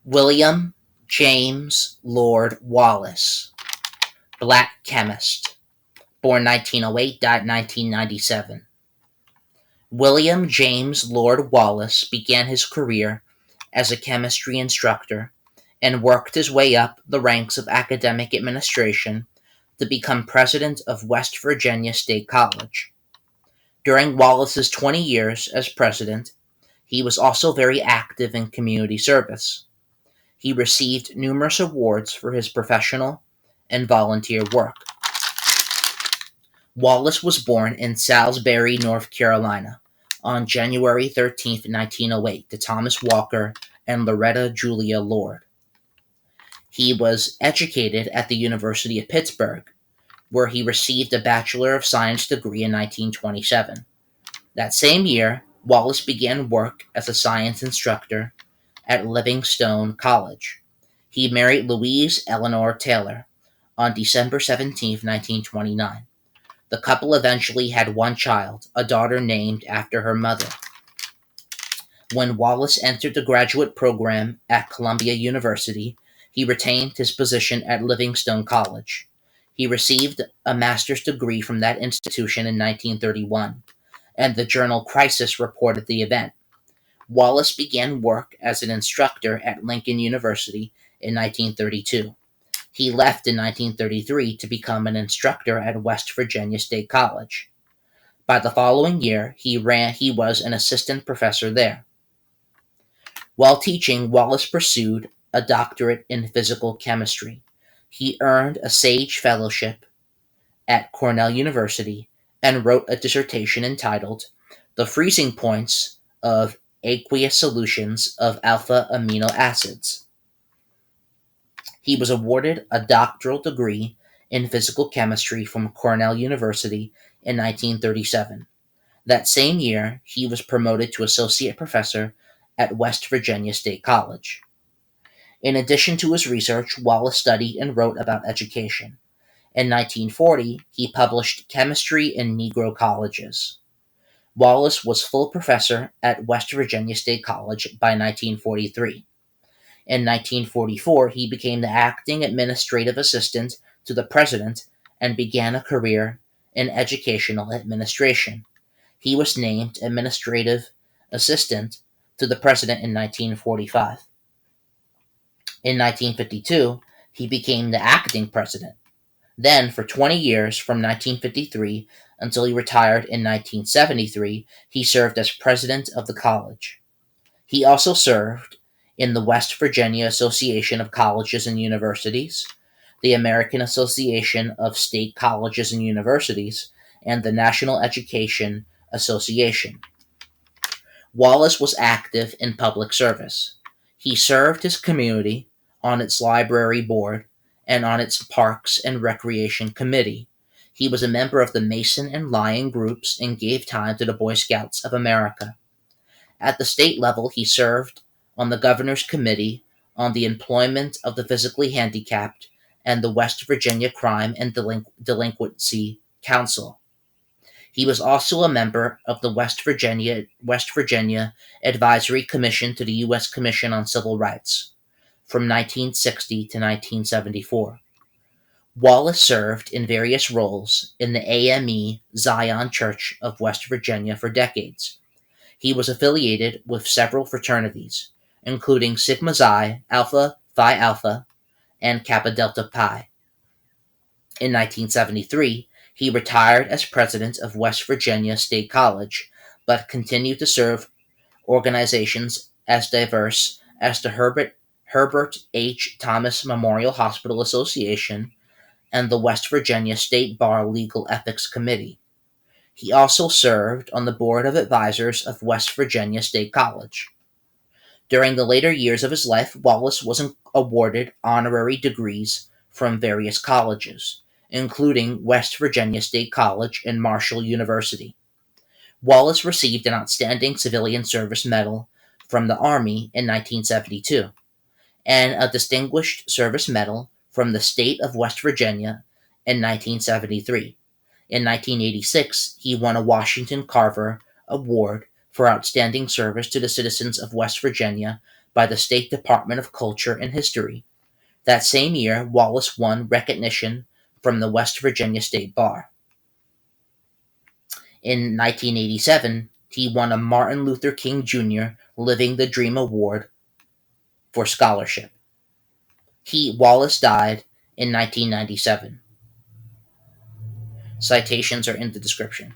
William James Lord Wallace, black chemist, born 1908, died 1997. William James Lord Wallace began his career as a chemistry instructor and worked his way up the ranks of academic administration to become president of West Virginia State College. During Wallace's 20 years as president, he was also very active in community service. He received numerous awards for his professional and volunteer work. Wallace was born in Salisbury, North Carolina, on January 13, 1908, to Thomas Walker and Loretta Julia Lord. He was educated at the University of Pittsburgh, where he received a Bachelor of Science degree in 1927. That same year, Wallace began work as a science instructor at Livingstone College. He married Louise Eleanor Taylor on December 17, 1929. The couple eventually had one child, a daughter named after her mother. When Wallace entered the graduate program at Columbia University, he retained his position at Livingstone College. He received a master's degree from that institution in 1931, and the journal Crisis reported the event. Wallace began work as an instructor at Lincoln University in 1932. He left in 1933 to become an instructor at West Virginia State College. By the following year, he was an assistant professor there. While teaching, Wallace pursued a doctorate in physical chemistry. He earned a Sage Fellowship at Cornell University and wrote a dissertation entitled "The Freezing Points of Aqueous Solutions of Alpha Amino Acids." He was awarded a doctoral degree in physical chemistry from Cornell University in 1937. That same year, he was promoted to associate professor at West Virginia State College. In addition to his research, Wallace studied and wrote about education. In 1940, he published Chemistry in Negro Colleges. Wallace was full professor at West Virginia State College by 1943. In 1944, he became the acting administrative assistant to the president and began a career in educational administration. He was named administrative assistant to the president in 1945. In 1952, he became the acting president. Then, for 20 years, from 1953 until he retired in 1973, he served as president of the college. He also served in the West Virginia Association of Colleges and Universities, the American Association of State Colleges and Universities, and the National Education Association. Wallace was active in public service. He served his community on its library board and on its Parks and Recreation Committee. He was a member of the Mason and Lion groups and gave time to the Boy Scouts of America. At the state level, he served on the Governor's Committee on the Employment of the Physically Handicapped and the West Virginia Crime and Delinquency Council. He was also a member of the West Virginia Advisory Commission to the U.S. Commission on Civil Rights from 1960 to 1974. Wallace served in various roles in the AME Zion Church of West Virginia for decades. He was affiliated with several fraternities, including Sigma Xi, Alpha Phi Alpha, and Kappa Delta Pi. In 1973, he retired as president of West Virginia State College, but continued to serve organizations as diverse as the Herbert H. Thomas Memorial Hospital Association and the West Virginia State Bar Legal Ethics Committee. He also served on the Board of Advisors of West Virginia State College. During the later years of his life, Wallace was awarded honorary degrees from various colleges, including West Virginia State College and Marshall University. Wallace received an Outstanding Civilian Service Medal from the Army in 1972, and a Distinguished Service Medal from the state of West Virginia in 1973. In 1986, he won a Washington Carver Award for outstanding service to the citizens of West Virginia by the State Department of Culture and History. That same year, Wallace won recognition from the West Virginia State Bar. In 1987, he won a Martin Luther King Jr. Living the Dream Award for scholarship. Wallace died in 1997. Citations are in the description.